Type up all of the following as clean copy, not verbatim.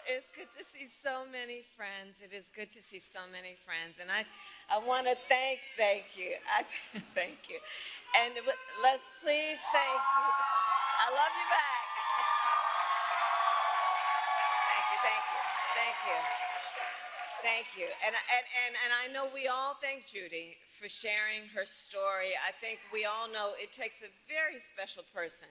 It's good to see so many friends. It is good to see so many friends. And I want to thank you. Thank you. And let's please thank you. I love you back. Thank you. Thank you. And I know we all thank Judy for sharing her story. I think we all know it takes a very special person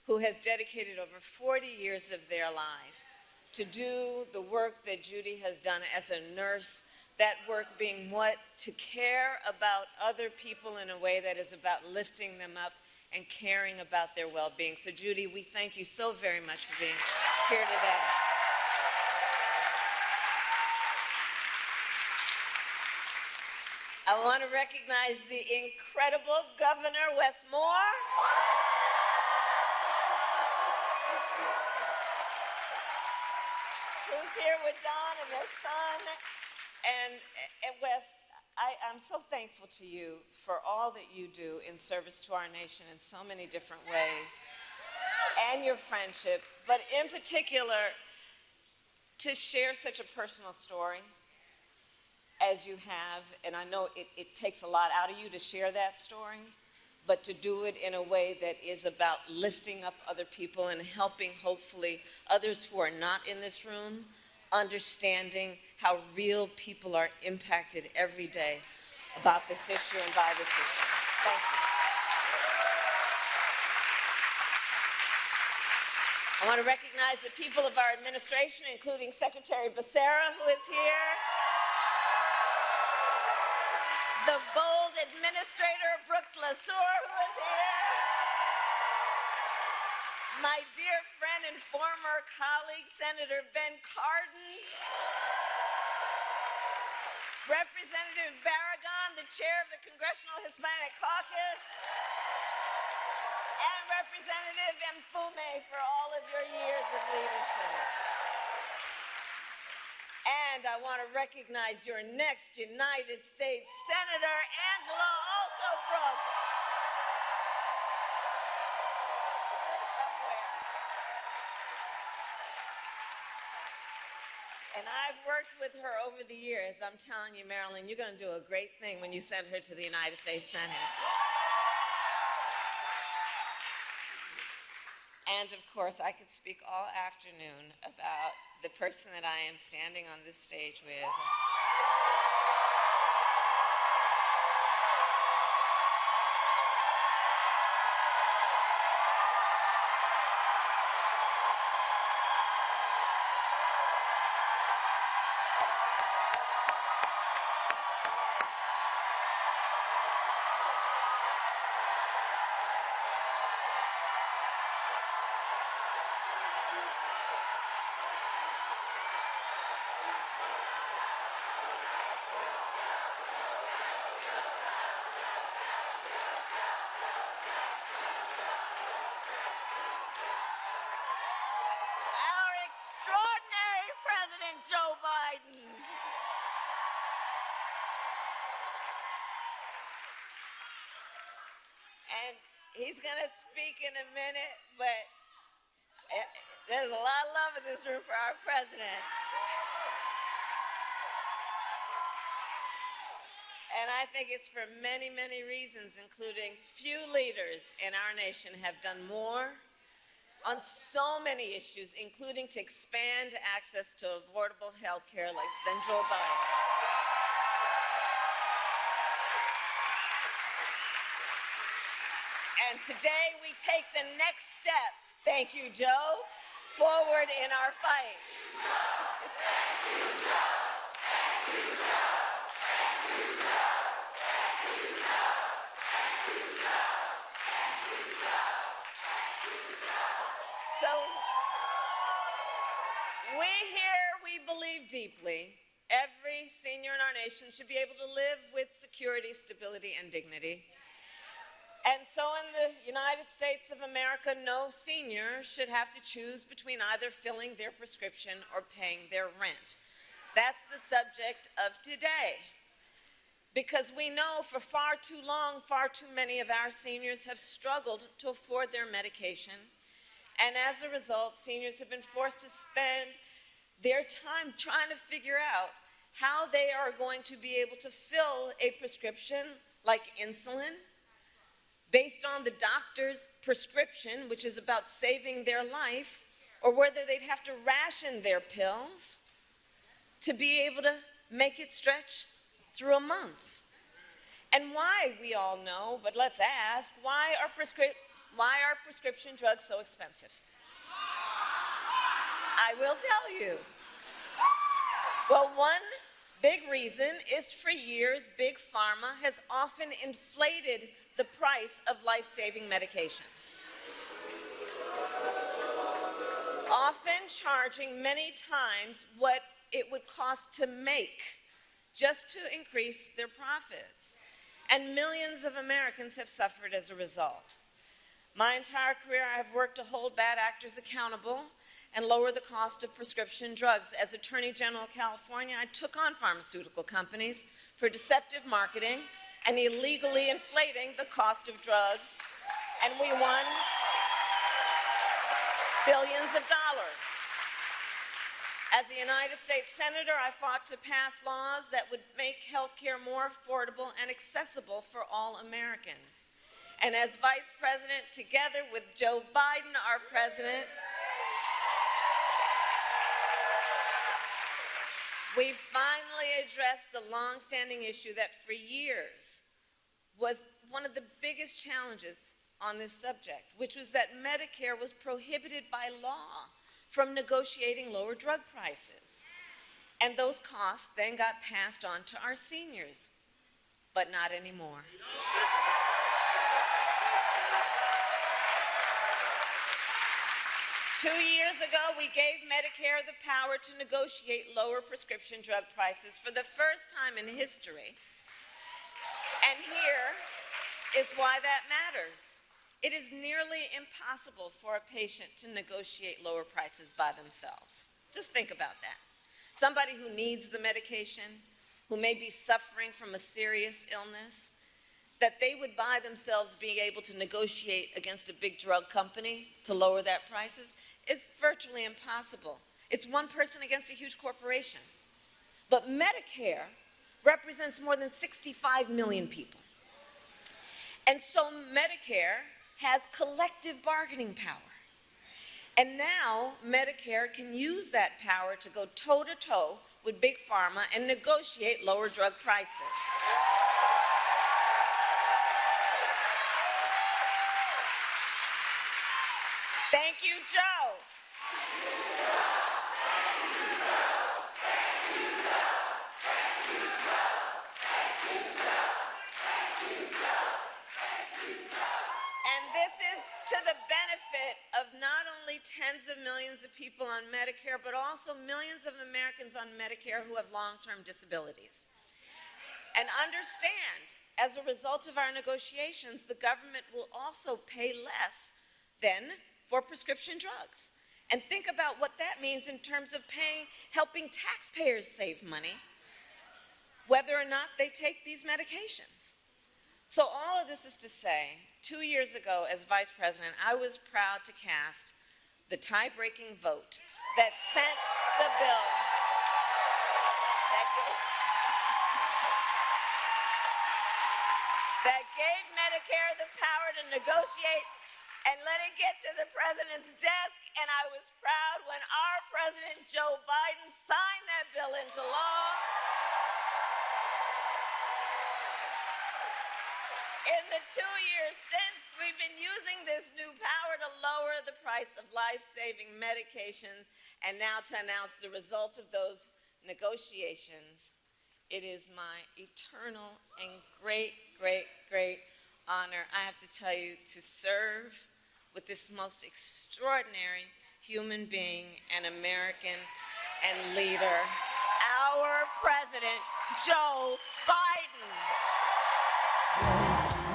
who has dedicated over 40 years of their life to do the work that Judy has done as a nurse, that work being what? To care about other people in a way that is about lifting them up and caring about their well-being. So Judy, we thank you so very much for being here today. I want to recognize the incredible Governor Wes Moore. Who's here with Don and their son. And Wes, I'm so thankful to you for all that you do in service to our nation in so many different ways, and your friendship, but in particular, to share such a personal story as you have. And I know it takes a lot out of you to share that story, but to do it in a way that is about lifting up other people and helping, hopefully, others who are not in this room, understanding how real people are impacted every day about this issue and by this issue. Thank you. I want to recognize the people of our administration, including Secretary Becerra, who is here, the bold administrator, Brooks LaSure, who is here, my dear friend and former colleague, Senator Ben Cardin, Representative Barragan, the chair of the Congressional Hispanic Caucus, and Representative Mfume for all of your years of leadership. And I want to recognize your next United States Senator, Angela also Brooks. And I've worked with her over the years. I'm telling you, Marilyn, you're going to do a great thing when you send her to the United States Senate. And of course, I could speak all afternoon about the person that I am standing on this stage with. Joe Biden. And he's going to speak in a minute, but there's a lot of love in this room for our president. And I think it's for many, many reasons, including few leaders in our nation have done more on so many issues, including to expand access to affordable health care than Joe Biden. And today we take the next step, thank you, Joe, forward in our fight. Thank you, Joe. Thank you, Joe. Thank you, Joe. Thank you, Joe. Thank you, Joe. Thank you, Joe. Thank you, Joe. So we believe deeply every senior in our nation should be able to live with security, stability, and dignity. And so in the United States of America, no senior should have to choose between either filling their prescription or paying their rent. That's the subject of today. Because we know for far too long, far too many of our seniors have struggled to afford their medication. And as a result, seniors have been forced to spend their time trying to figure out how they are going to be able to fill a prescription like insulin based on the doctor's prescription, which is about saving their life, or whether they'd have to ration their pills to be able to make it stretch through a month. And why, we all know, but let's ask, why are prescription drugs so expensive? I will tell you. Well, one big reason is for years, big pharma has often inflated the price of life-saving medications, often charging many times what it would cost to make just to increase their profits. And millions of Americans have suffered as a result. My entire career, I've worked to hold bad actors accountable and lower the cost of prescription drugs. As Attorney General of California, I took on pharmaceutical companies for deceptive marketing and illegally inflating the cost of drugs, and we won billions of dollars. As a United States Senator, I fought to pass laws that would make health care more affordable and accessible for all Americans. And as Vice President, together with Joe Biden, our President, we finally addressed the long-standing issue that for years was one of the biggest challenges on this subject, which was that Medicare was prohibited by law from negotiating lower drug prices. And those costs then got passed on to our seniors, but not anymore. 2 years ago, we gave Medicare the power to negotiate lower prescription drug prices for the first time in history. And here is why that matters. It is nearly impossible for a patient to negotiate lower prices by themselves. Just think about that. Somebody who needs the medication, who may be suffering from a serious illness, that they would by themselves be able to negotiate against a big drug company to lower that prices is virtually impossible. It's one person against a huge corporation. But Medicare represents more than 65 million people. And so Medicare has collective bargaining power. And now Medicare can use that power to go toe-to-toe with Big Pharma and negotiate lower drug prices. Thank you, Joe. And this is to the benefit of not only tens of millions of people on Medicare, but also millions of Americans on Medicare who have long-term disabilities. And understand, as a result of our negotiations, the government will also pay less than for prescription drugs. And think about what that means in terms of helping taxpayers save money, whether or not they take these medications. So all of this is to say, 2 years ago as Vice President, I was proud to cast the tie-breaking vote that sent the bill that gave Medicare the power to negotiate and let it get to the president's desk, and I was proud when our President Joe Biden signed that bill into law. In the 2 years since, we've been using this new power to lower the price of life-saving medications, and now to announce the result of those negotiations. It is my eternal and great, great, great honor, I have to tell you, to serve with this most extraordinary human being and American and leader, our President, Joe Biden.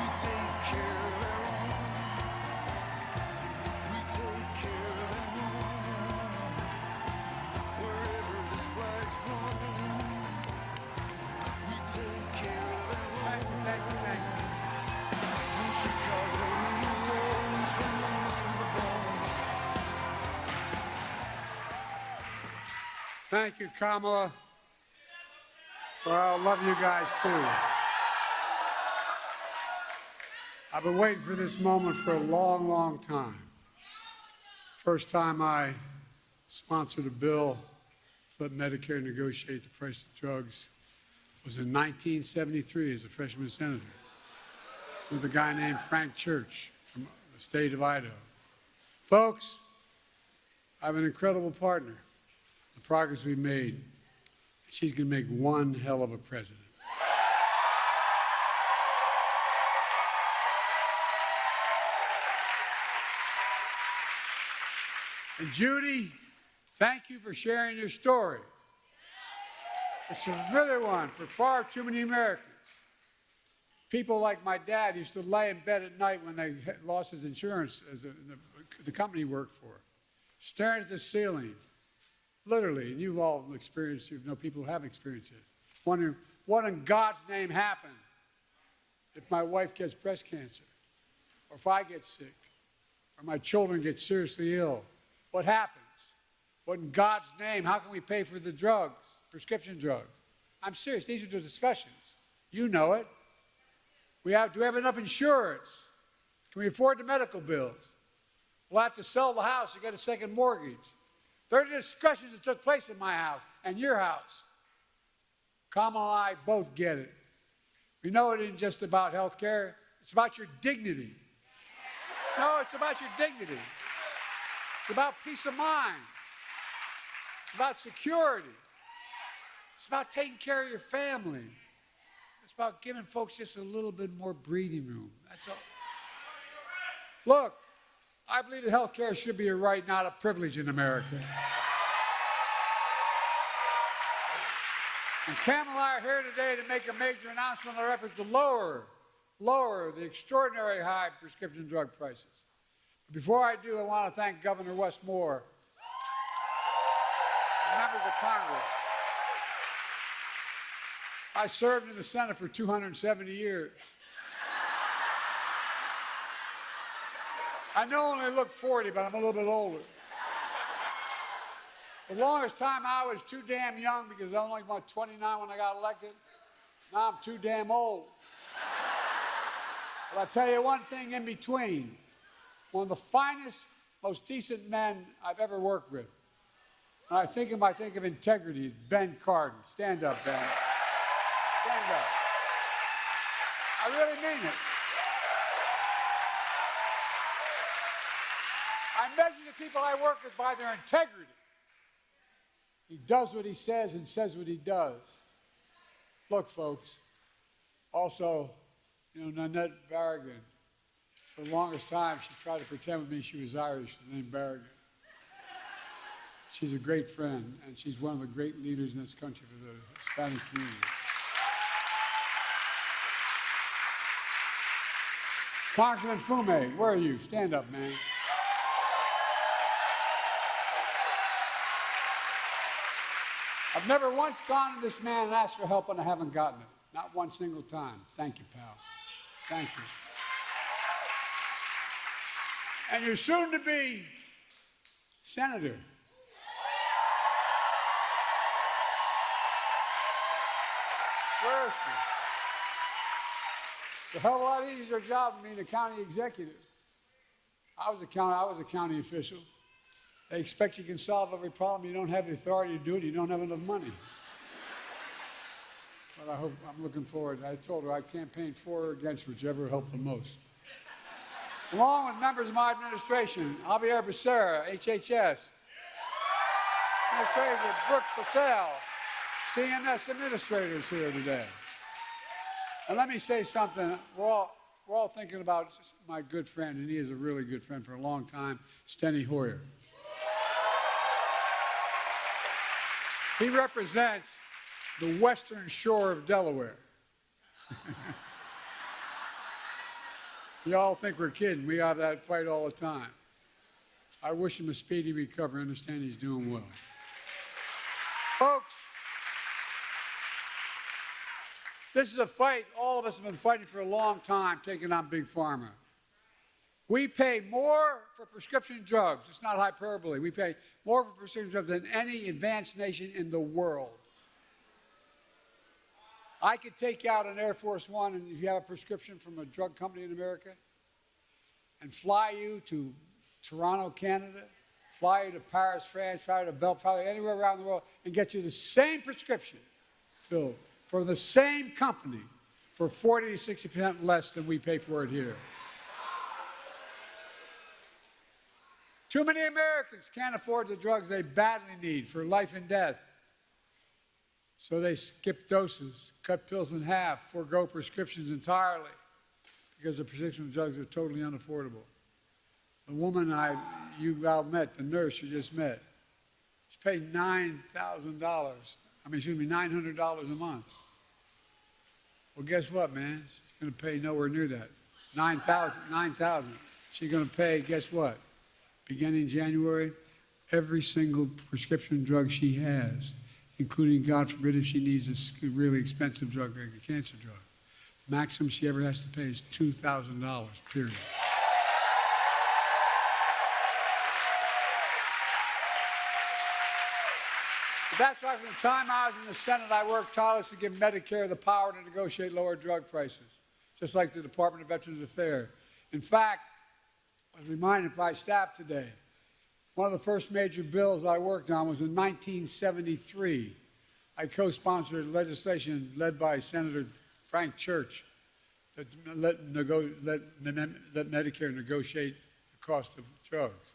We take care of their own. We take care of their own. Wherever this flag's flown, we take care of their own. From Chicago to New Orleans, from Memphis to the bone. Thank you, Kamala. Well, I love you guys, too. I've been waiting for this moment for a long, long time. First time I sponsored a bill to let Medicare negotiate the price of drugs was in 1973 as a freshman senator with a guy named Frank Church from the state of Idaho. Folks, I have an incredible partner. The progress we've made, she's going to make one hell of a president. And Judy, thank you for sharing your story. It's a really one for far too many Americans. People like my dad used to lay in bed at night when they lost his insurance as the company he worked for, staring at the ceiling, literally, and you've all experienced, you know people who have experienced this, wondering, what in God's name happened if my wife gets breast cancer, or if I get sick, or my children get seriously ill? What happens? What in God's name, how can we pay for the drugs, prescription drugs? I'm serious, these are the discussions. You know it. Do we have enough insurance? Can we afford the medical bills? We'll have to sell the house to get a second mortgage. There are discussions that took place in my house and your house. Kamala and I both get it. We know it isn't just about health care. It's about your dignity. No, it's about your dignity. It's about peace of mind. It's about security. It's about taking care of your family. It's about giving folks just a little bit more breathing room. That's all. Look, I believe that health care should be a right, not a privilege in America. And Kamala and I are here today to make a major announcement on our efforts to lower the extraordinary high prescription drug prices. Before I do, I want to thank Governor Westmore and members of Congress. I served in the Senate for 270 years. I know I only look 40, but I'm a little bit older. The longest time I was too damn young because I was only about 29 when I got elected. Now I'm too damn old. But I'll tell you one thing in between. One of the finest, most decent men I've ever worked with. When I think of integrity, is Ben Cardin. Stand up, Ben. Stand up. I really mean it. I measure the people I work with by their integrity. He does what he says and says what he does. Look, folks, also, Nanette Barragan, for the longest time, she tried to pretend with me she was Irish, named Barragan. She's a great friend, and she's one of the great leaders in this country for the Hispanic community. Congressman Fume, where are you? Stand up, man. I've never once gone to this man and asked for help and I haven't gotten it. Not one single time. Thank you, pal. Thank you. And you're soon to be senator. Where is she? It's a hell of a lot easier job than being a county executive. I was a county official. They expect you can solve every problem. You don't have the authority to do it. You don't have enough money. But I'm looking forward. I told her I campaigned for or against whichever helped the most. Along with members of my administration, Javier Becerra, HHS, Administrator Brooks LaSalle, CMS administrators here today. And let me say something. We're all thinking about my good friend, and he is a really good friend for a long time, Steny Hoyer. He represents the western shore of Delaware. Y'all think we're kidding. We have that fight all the time. I wish him a speedy recovery. I understand he's doing well. Folks, this is a fight all of us have been fighting for a long time, taking on Big Pharma. We pay more for prescription drugs. It's not hyperbole. We pay more for prescription drugs than any advanced nation in the world. I could take you out on Air Force One, and if you have a prescription from a drug company in America, and fly you to Toronto, Canada, fly you to Paris, France, fly you to Belgium, fly you anywhere around the world, and get you the same prescription filled for the same company for 40 to 60% less than we pay for it here. Too many Americans can't afford the drugs they badly need for life and death. So they skip doses, cut pills in half, forego prescriptions entirely because the prescription drugs are totally unaffordable. The woman you all met, the nurse you just met, she's paid $900 a month. Well, guess what, man? She's going to pay nowhere near that. $9,000. She's going to pay, guess what? Beginning January, every single prescription drug she has, including, God forbid, if she needs a really expensive drug like a cancer drug. Maximum she ever has to pay is $2,000, period. That's why from the time I was in the Senate, I worked tirelessly to give Medicare the power to negotiate lower drug prices, just like the Department of Veterans Affairs. In fact, I was reminded by staff today, one of the first major bills I worked on was in 1973. I co-sponsored legislation led by Senator Frank Church that let Medicare negotiate the cost of drugs.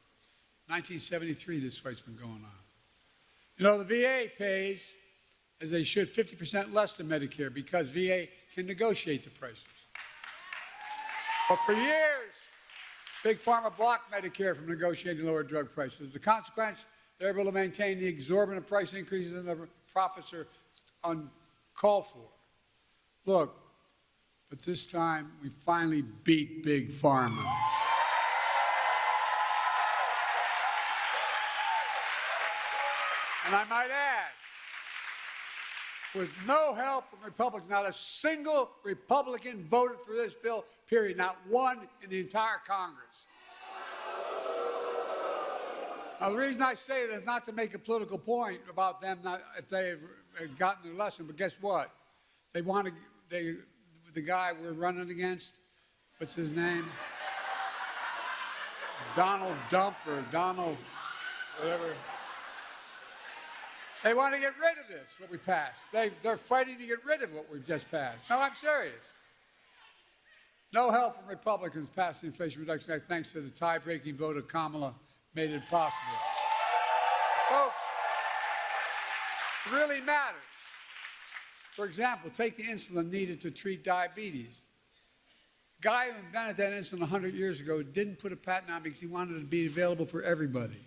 1973, this fight's been going on. You know, the VA pays, as they should, 50% less than Medicare because VA can negotiate the prices. But for years, Big Pharma blocked Medicare from negotiating lower drug prices. As a consequence, they're able to maintain the exorbitant price increases and the profits are uncalled for. Look, but this time we finally beat Big Pharma. And I might add, with no help from Republicans, not a single Republican voted for this bill, period, not one in the entire Congress. Now, the reason I say it is not to make a political point about them, if they have gotten their lesson, but guess what? They want to, the guy we're running against, what's his name? Donald Dump or Donald, whatever. They want to get rid of this, what we passed. They're fighting to get rid of what we've just passed. No, I'm serious. No help from Republicans passed the Inflation Reduction Act thanks to the tie-breaking vote of Kamala made it possible. Folks, it really matters. For example, take the insulin needed to treat diabetes. The guy who invented that insulin 100 years ago didn't put a patent on it because he wanted it to be available for everybody.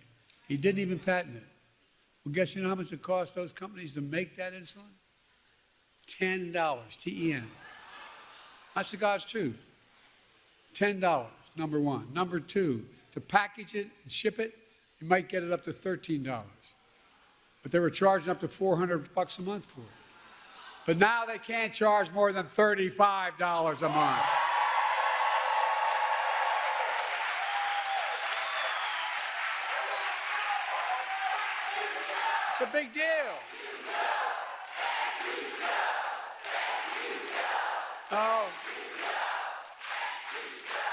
He didn't even patent it. Well, guess you know how much it cost those companies to make that insulin? $10, T-E-N. That's the God's truth. $10, number one. Number two, to package it and ship it, you might get it up to $13. But they were charging up to $400 a month for it. But now they can't charge more than $35 a month. It's a big deal. Oh,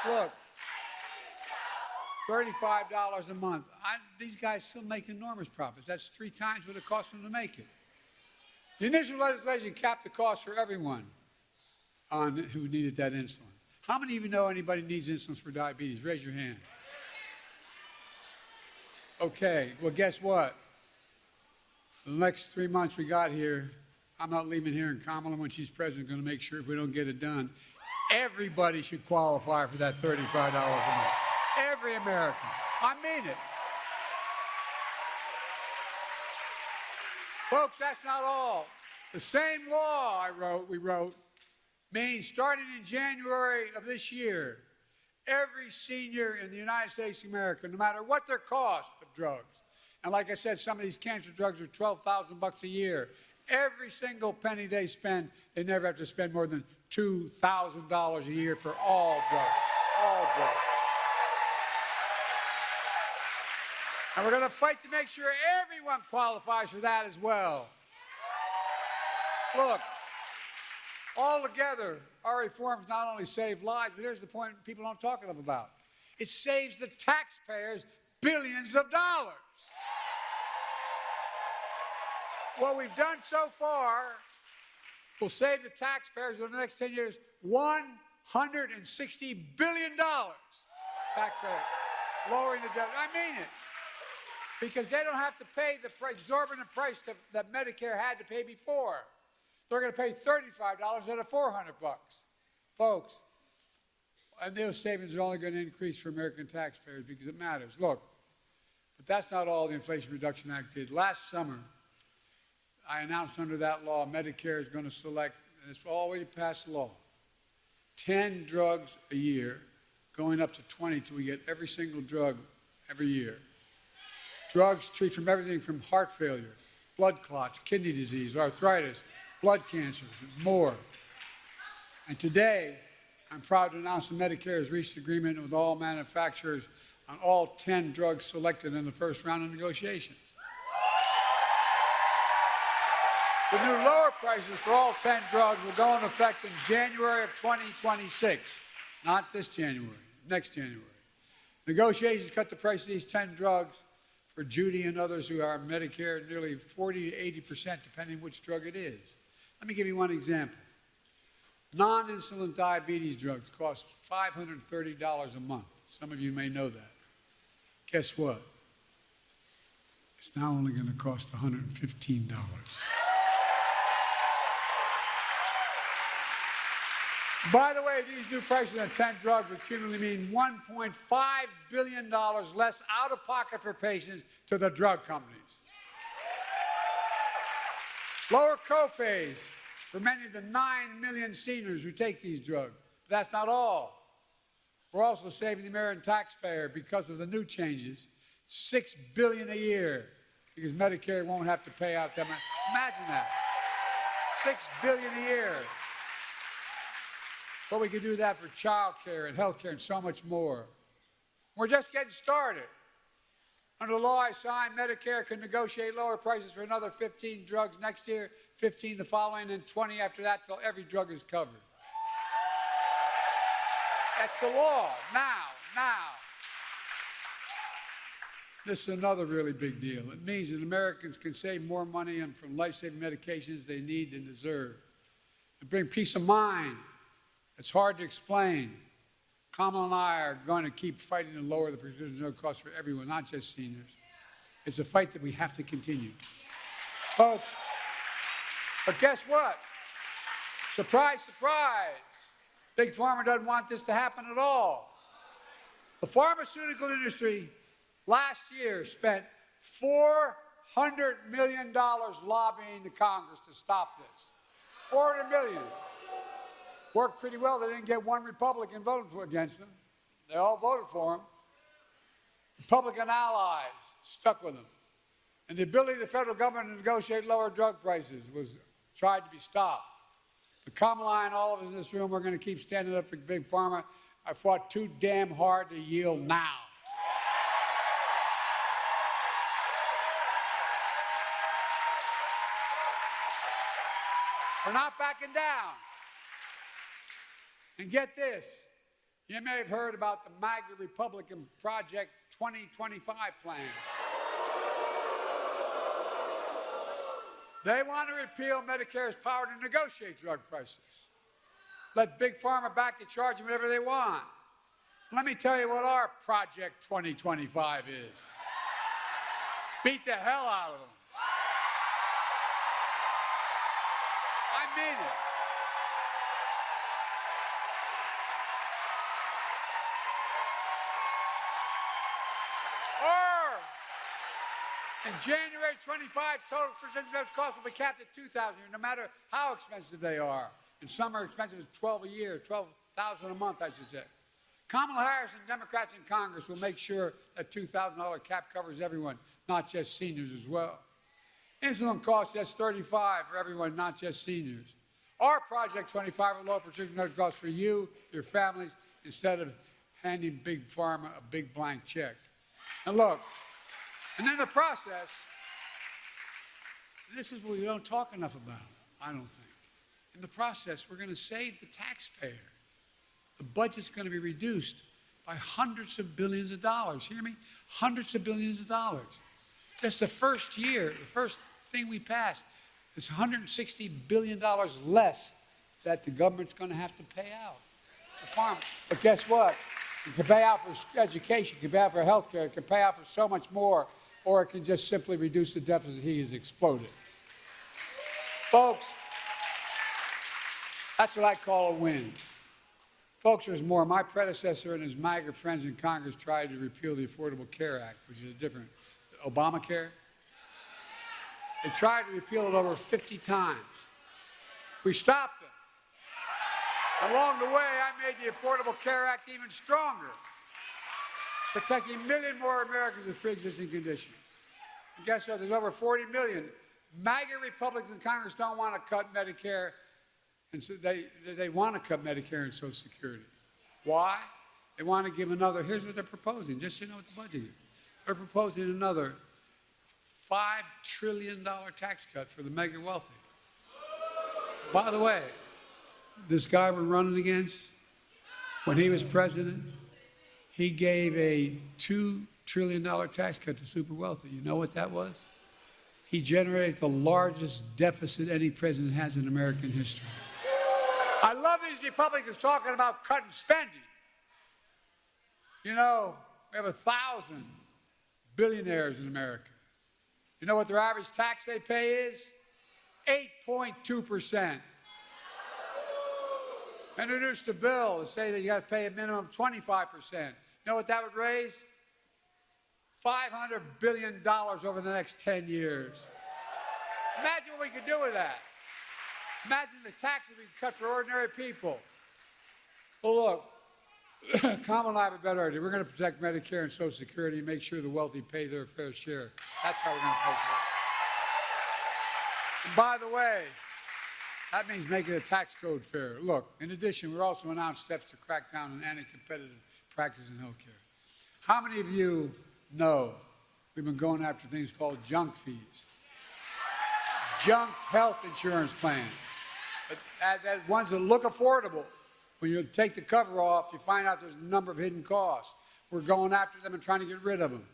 look, $35 a month. These guys still make enormous profits. That's 3 times what it cost them to make it. The initial legislation capped the cost for everyone who needed that insulin. How many of you know anybody needs insulin for diabetes? Raise your hand. Okay, well, guess what? The next 3 months we got here, I'm not leaving here, and Kamala, when she's president, going to make sure if we don't get it done, everybody should qualify for that $35 a month. Every American. I mean it. Folks, that's not all. The same law we wrote, means starting in January of this year, every senior in the United States of America, no matter what their cost of drugs, and like I said, some of these cancer drugs are $12,000 a year. Every single penny they spend, they never have to spend more than $2,000 a year for all drugs. All drugs. And we're going to fight to make sure everyone qualifies for that as well. Look, all together, our reforms not only save lives, but here's the point people don't talk enough about. It saves the taxpayers billions of dollars. What we've done so far will save the taxpayers over the next 10 years $160 billion. Taxpayers, lowering the debt. I mean it. Because they don't have to pay the exorbitant price that Medicare had to pay before. They're going to pay $35 instead of $400. Folks, and those savings are only going to increase for American taxpayers because it matters. Look, but that's not all the Inflation Reduction Act did. Last summer, I announced under that law, Medicare is going to select, and it's already passed law, 10 drugs a year, going up to 20 till we get every single drug every year. Drugs treat from everything from heart failure, blood clots, kidney disease, arthritis, blood cancers, and more. And today, I'm proud to announce that Medicare has reached agreement with all manufacturers on all 10 drugs selected in the first round of negotiations. The new lower prices for all 10 drugs will go into effect in January of 2026, not this January, next January. Negotiations cut the price of these 10 drugs for Judy and others who are Medicare nearly 40 to 80%, depending which drug it is. Let me give you one example. Non-insulin diabetes drugs cost $530 a month. Some of you may know that. Guess what? It's now only going to cost $115. By the way, these new prices on 10 drugs will cumulatively mean $1.5 billion less out of pocket for patients to the drug companies. Lower copays for many of the 9 million seniors who take these drugs. But that's not all. We're also saving the American taxpayer because of the new changes, $6 billion a year, because Medicare won't have to pay out that much. Imagine that. $6 billion a year. But we could do that for child care and health care and so much more. We're just getting started. Under the law I signed, Medicare can negotiate lower prices for another 15 drugs next year, 15 the following, and 20 after that till every drug is covered. That's the law. Now. This is another really big deal. It means that Americans can save more money on from life-saving medications they need and deserve. And bring peace of mind. It's hard to explain. Kamala and I are going to keep fighting to lower the prescription drug costs for everyone, not just seniors. It's a fight that we have to continue. Folks, but guess what? Surprise, surprise. Big Pharma doesn't want this to happen at all. The pharmaceutical industry last year spent $400 million lobbying the Congress to stop this. $400 million. Worked pretty well. They didn't get one Republican voting against them. They all voted for him. Republican allies stuck with him. And the ability of the federal government to negotiate lower drug prices was tried to be stopped. But Kamala and all of us in this room, we're going to keep standing up for Big Pharma. I fought too damn hard to yield now. We're not backing down. And get this, you may have heard about the MAGA Republican Project 2025 plan. They want to repeal Medicare's power to negotiate drug prices. Let Big Pharma back to charge them whatever they want. Let me tell you what our Project 2025 is. Beat the hell out of them. I mean it. In January 25, total prescription drugs costs will be capped at $2,000, no matter how expensive they are. And some are expensive as $12 a year, $12,000 a month, I should say. Kamala Harris and Democrats in Congress will make sure that $2,000 cap covers everyone, not just seniors as well. Insulin costs just $35 for everyone, not just seniors. Our Project 25 will lower prescription drug costs for you, your families, instead of handing Big Pharma a big blank check. And look, And in the process, this is what we don't talk enough about, I don't think. In the process, we're going to save the taxpayer. The budget's going to be reduced by hundreds of billions of dollars. Hear me? Hundreds of billions of dollars. Just the first year, the first thing we passed, is $160 billion less that the government's going to have to pay out to farmers. But guess what? It can pay out for education, it can pay out for health care, it can pay out for so much more, or it can just simply reduce the deficit. He has exploded. Folks, that's what I call a win. Folks, there's more. My predecessor and his MAGA friends in Congress tried to repeal the Affordable Care Act, which is a different Obamacare. They tried to repeal it over 50 times. We stopped them. Along the way, I made the Affordable Care Act even stronger, protecting a million more Americans with pre-existing conditions. And guess what? There's over 40 million. MAGA Republicans in Congress don't want to cut Medicare, and so they want to cut Medicare and Social Security. Why? They want to give another, here's what they're proposing, just so you know what the budget is. They're proposing another $5 trillion tax cut for the mega wealthy. By the way, this guy we're running against, when he was president, he gave a $2 trillion tax cut to super wealthy. You know what that was? He generated the largest deficit any president has in American history. I love these Republicans talking about cutting spending. You know, we have 1,000 billionaires in America. You know what their average tax they pay is? 8.2%. Introduced a bill to say that you got to pay a minimum of 25%. You know what that would raise? $500 billion over the next 10 years. Imagine what we could do with that. Imagine the taxes we could cut for ordinary people. Well, look, Kamala and I have a better idea. We're going to protect Medicare and Social Security and make sure the wealthy pay their fair share. That's how we're going to pay for it. And by the way, that means making the tax code fair. Look, in addition, we're also announced steps to crack down on anti-competitive practices in health care. How many of you know we've been going after things called junk fees? Junk health insurance plans. That ones that look affordable. When you take the cover off, you find out there's a number of hidden costs. We're going after them and trying to get rid of them.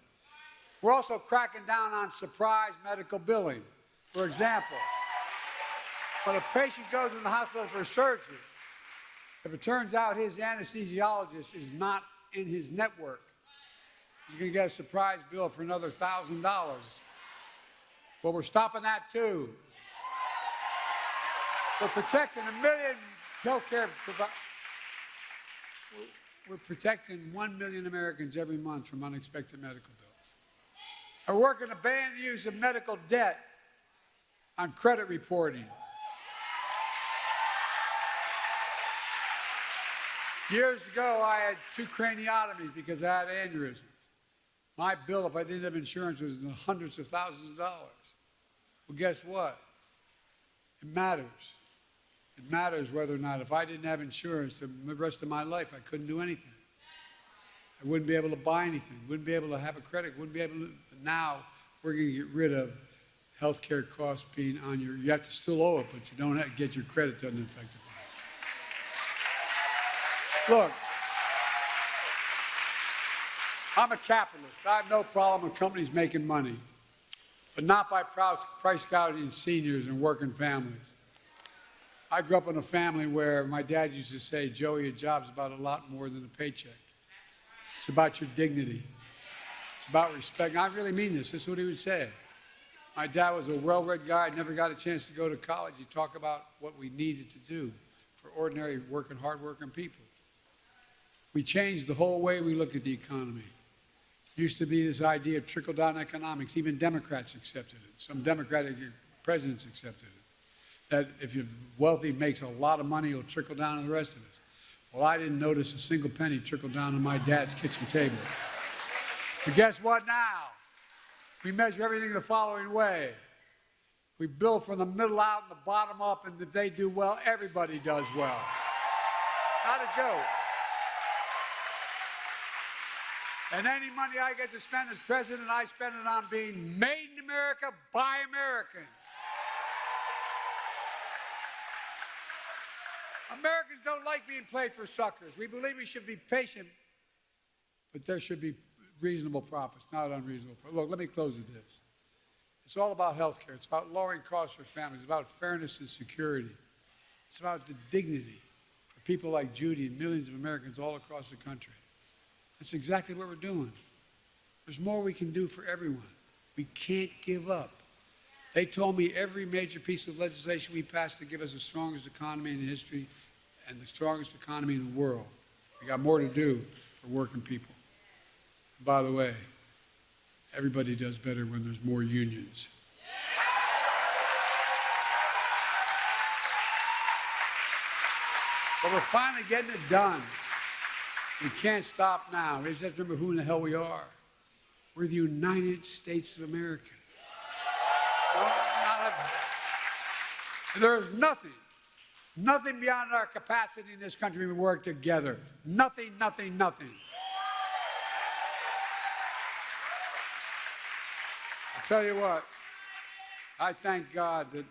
We're also cracking down on surprise medical billing. For example, when a patient goes in the hospital for surgery, if it turns out his anesthesiologist is not in his network, you can get a surprise bill for another $1,000. Well, we're stopping that too. We're protecting a million healthcare providers. We're protecting 1 million Americans every month from unexpected medical bills. We're working to ban the use of medical debt on credit reporting. Years ago, I had 2 craniotomies because I had aneurysms. My bill, if I didn't have insurance, was in the hundreds of thousands of dollars. Well, guess what? It matters. It matters whether or not, if I didn't have insurance the rest of my life, I couldn't do anything. I wouldn't be able to buy anything, wouldn't be able to have a credit, wouldn't be able to. Now, we're going to get rid of health care costs being on your, you have to still owe it, but you don't have to get your credit, doesn't affect it. Look, I'm a capitalist. I have no problem with companies making money, but not by price gouging seniors and working families. I grew up in a family where my dad used to say, Joey, a job's about a lot more than a paycheck. It's about your dignity. It's about respect. And I really mean this. This is what he would say. My dad was a well-read guy. Never got a chance to go to college. He'd talk about what we needed to do for ordinary working, hard-working people. We changed the whole way we look at the economy. It used to be this idea of trickle-down economics. Even Democrats accepted it. Some Democratic presidents accepted it. That if you're wealthy, makes a lot of money, it'll trickle down to the rest of us. Well, I didn't notice a single penny trickle down on my dad's kitchen table. But guess what now? We measure everything the following way. We build from the middle out and the bottom up, and if they do well, everybody does well. Not a joke. And any money I get to spend as president, I spend it on being made in America by Americans. Americans don't like being played for suckers. We believe we should be patient, but there should be reasonable profits, not unreasonable profits. Look, let me close with this. It's all about health care. It's about lowering costs for families. It's about fairness and security. It's about the dignity for people like Judy and millions of Americans all across the country. That's exactly what we're doing. There's more we can do for everyone. We can't give up. They told me every major piece of legislation we passed to give us the strongest economy in history and the strongest economy in the world. We got more to do for working people. And by the way, everybody does better when there's more unions. But we're finally getting it done. We can't stop now. We just have to remember who in the hell we are. We're the United States of America. There is nothing beyond our capacity in this country when we work together. Nothing. I'll tell you what, I thank God that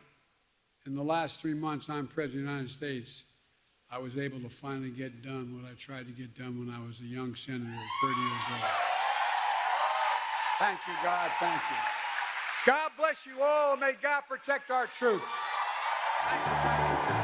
in the last 3 months I'm President of the United States, I was able to finally get done what I tried to get done when I was a young senator at 30 years old. Thank you, God. Thank you. God bless you all, and may God protect our troops. Thank you.